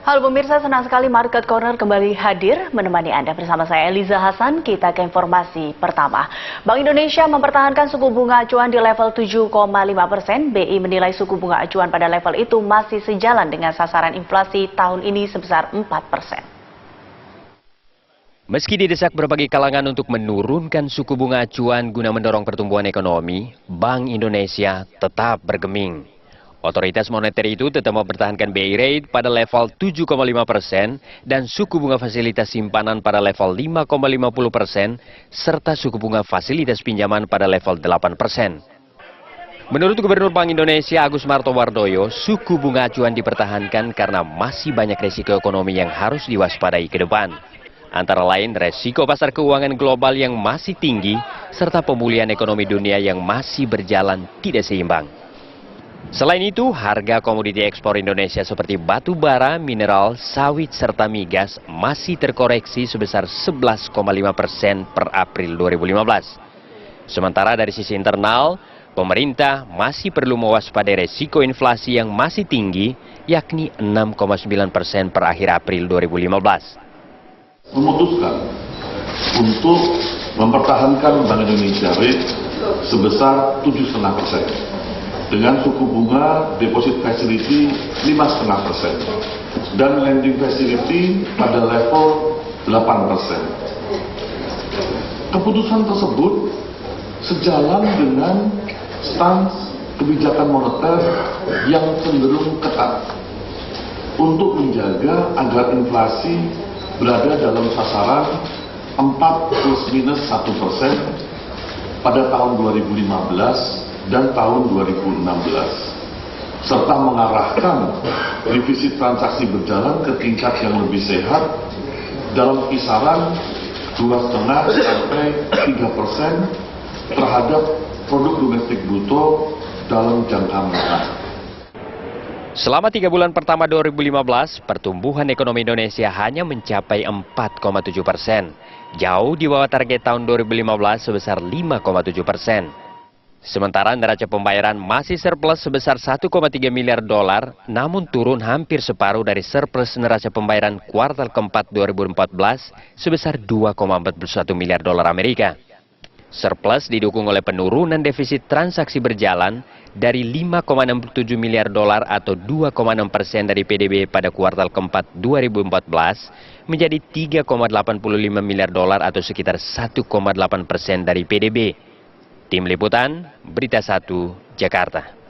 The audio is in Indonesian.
Halo pemirsa, senang sekali Market Corner kembali hadir menemani Anda. Bersama saya Eliza Hasan, kita ke informasi pertama. Bank Indonesia mempertahankan suku bunga acuan di level 7,5%. BI menilai suku bunga acuan pada level itu masih sejalan dengan sasaran inflasi tahun ini sebesar 4%. Meski didesak berbagai kalangan untuk menurunkan suku bunga acuan guna mendorong pertumbuhan ekonomi, Bank Indonesia tetap bergeming. Otoritas moneter itu tetap mempertahankan BI rate pada level 7,5% dan suku bunga fasilitas simpanan pada level 5,50% serta suku bunga fasilitas pinjaman pada level 8%. Menurut Gubernur Bank Indonesia Agus Martowardoyo, suku bunga acuan dipertahankan karena masih banyak risiko ekonomi yang harus diwaspadai ke depan. Antara lain resiko pasar keuangan global yang masih tinggi serta pemulihan ekonomi dunia yang masih berjalan tidak seimbang. Selain itu, harga komoditi ekspor Indonesia seperti batu bara, mineral, sawit, serta migas masih terkoreksi sebesar 11,5% per April 2015. Sementara dari sisi internal, pemerintah masih perlu mewaspadai resiko inflasi yang masih tinggi, yakni 6,9% per akhir April 2015. Memutuskan untuk mempertahankan Bank Indonesia rate sebesar 7,5%. Dengan suku bunga deposit facility 5,5% dan lending facility pada level 8%. Keputusan tersebut sejalan dengan stans kebijakan moneter yang cenderung ketat untuk menjaga agar inflasi berada dalam sasaran 4 ± 1% pada tahun 2015 dan tahun 2016, serta mengarahkan defisit transaksi berjalan ke tingkat yang lebih sehat dalam kisaran 2,5 sampai 3% terhadap produk domestik bruto dalam jangka menengah. Selama 3 bulan pertama 2015, pertumbuhan ekonomi Indonesia hanya mencapai 4,7%, jauh di bawah target tahun 2015 sebesar 5,7%. Sementara neraca pembayaran masih surplus sebesar 1,3 miliar dolar, namun turun hampir separuh dari surplus neraca pembayaran kuartal keempat 2014 sebesar 2,41 miliar dolar Amerika. Surplus didukung oleh penurunan defisit transaksi berjalan dari 5,67 miliar dolar atau 2,6% dari PDB pada kuartal keempat 2014 menjadi 3,85 miliar dolar atau sekitar 1,8% dari PDB. Tim Liputan, Berita 1, Jakarta.